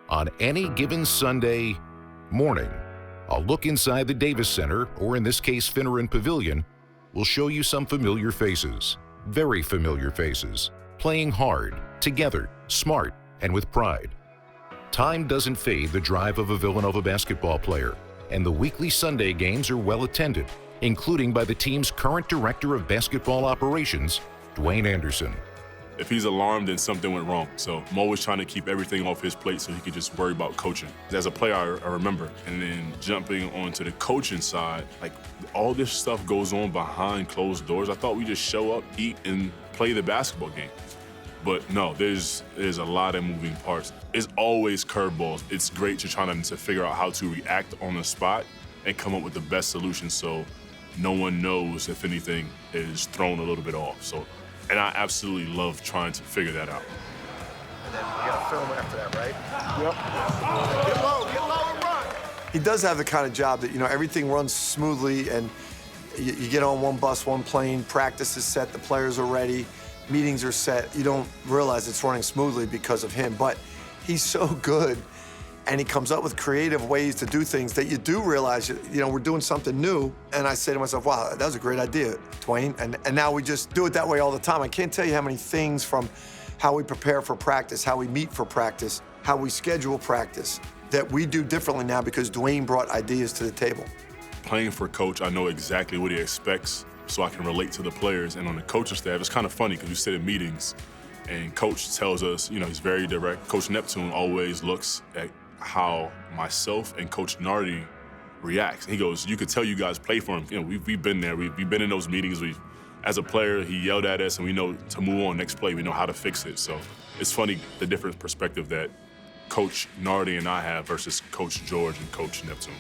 On any given Sunday morning, a look inside the Davis Center, or in this case, Finneran Pavilion, will show you some familiar faces, very familiar faces, playing hard, together, smart, and with pride. Time doesn't fade the drive of a Villanova basketball player, and the weekly Sunday games are well attended, including by the team's current director of basketball operations, Dwayne Anderson. If he's alarmed, then something went wrong. So I'm always trying to keep everything off his plate so he could just worry about coaching. As a player, I remember. And then jumping onto the coaching side, like all this stuff goes on behind closed doors. I thought we just show up, eat, and play the basketball game. But no, there's a lot of moving parts. It's always curveballs. It's great to try to figure out how to react on the spot and come up with the best solution so no one knows if anything is thrown a little bit off. And I absolutely love trying to figure that out. And then you got to film after that, right? Yep. Get low and run. He does have the kind of job that, everything runs smoothly and you get on one bus, one plane, practice is set, the players are ready, meetings are set. You don't realize it's running smoothly because of him, but he's so good and he comes up with creative ways to do things that you do realize, we're doing something new. And I say to myself, wow, that was a great idea, Dwayne. And now we just do it that way all the time. I can't tell you how many things from how we prepare for practice, how we meet for practice, how we schedule practice, that we do differently now because Dwayne brought ideas to the table. Playing for Coach, I know exactly what he expects, so I can relate to the players. And on the coaching staff, it's kind of funny because we sit in meetings and Coach tells us, he's very direct. Coach Neptune always looks at how myself and Coach Nardi reacts. He goes, you could tell you guys play for him. We've been there. We've been in those meetings. As a player, he yelled at us and we know to move on next play. We know how to fix it. So it's funny the different perspective that Coach Nardi and I have versus Coach George and Coach Neptune.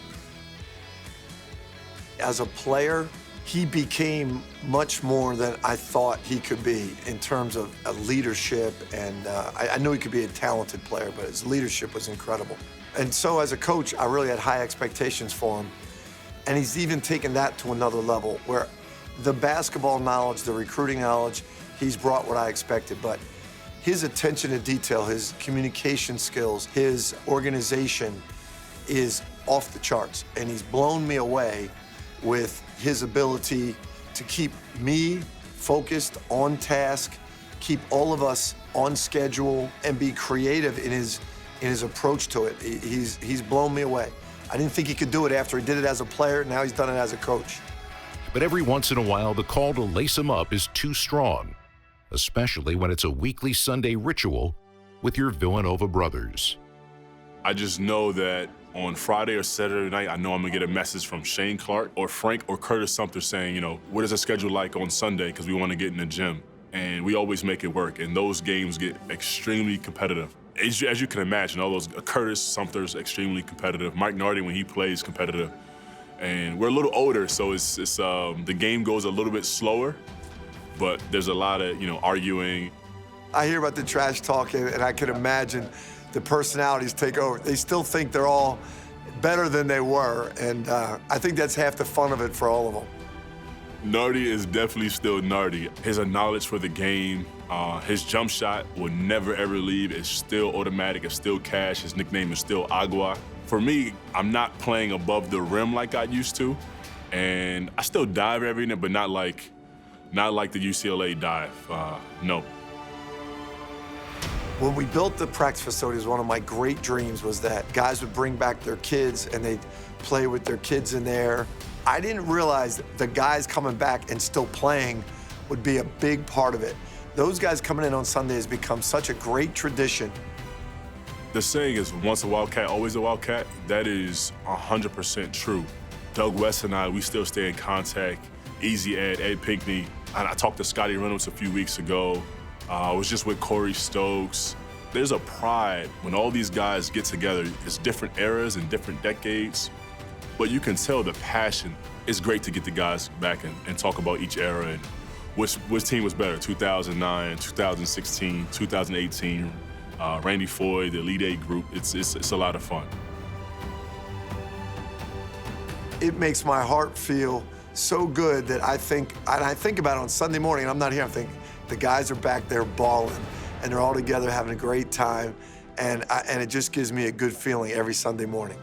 As a player, he became much more than I thought he could be in terms of leadership, and I knew he could be a talented player, but his leadership was incredible. And so as a coach, I really had high expectations for him, and he's even taken that to another level where the basketball knowledge, the recruiting knowledge, he's brought what I expected, but his attention to detail, his communication skills, his organization is off the charts, and he's blown me away with his ability to keep me focused, on task, keep all of us on schedule, and be creative in his approach to it. He's blown me away. I didn't think he could do it after he did it as a player. Now he's done it as a coach. But every once in a while, the call to lace him up is too strong, especially when it's a weekly Sunday ritual with your Villanova brothers. I just know that on Friday or Saturday night, I know I'm gonna get a message from Shane Clark or Frank or Curtis Sumter saying, what is the schedule like on Sunday? Because we want to get in the gym. And we always make it work. And those games get extremely competitive. As you can imagine, all those Curtis Sumter's extremely competitive. Mike Nardi, when he plays, competitive. And we're a little older, so it's the game goes a little bit slower, but there's a lot of, arguing. I hear about the trash talking, and I can imagine the personalities take over. They still think they're all better than they were, and I think that's half the fun of it for all of them. Nardi is definitely still Nardi. His knowledge for the game, his jump shot will never ever leave. It's still automatic, it's still cash. His nickname is still Agua. For me, I'm not playing above the rim like I used to, and I still dive every night, but not like the UCLA dive, no. When we built the practice facilities, one of my great dreams was that guys would bring back their kids and they'd play with their kids in there. I didn't realize the guys coming back and still playing would be a big part of it. Those guys coming in on Sunday has become such a great tradition. The saying is, once a Wildcat, always a Wildcat. That is 100% true. Doug West and I, we still stay in contact. Easy Ed Pinckney. And I talked to Scotty Reynolds a few weeks ago. I was just with Corey Stokes. There's a pride when all these guys get together. It's different eras and different decades, but you can tell the passion. It's great to get the guys back and talk about each era and which team was better, 2009, 2016, 2018, Randy Foy, the Elite Eight group. It's a lot of fun. It makes my heart feel so good that I think about it on Sunday morning, and I'm not here, I'm thinking, the guys are back there balling, and they're all together having a great time, and it just gives me a good feeling every Sunday morning.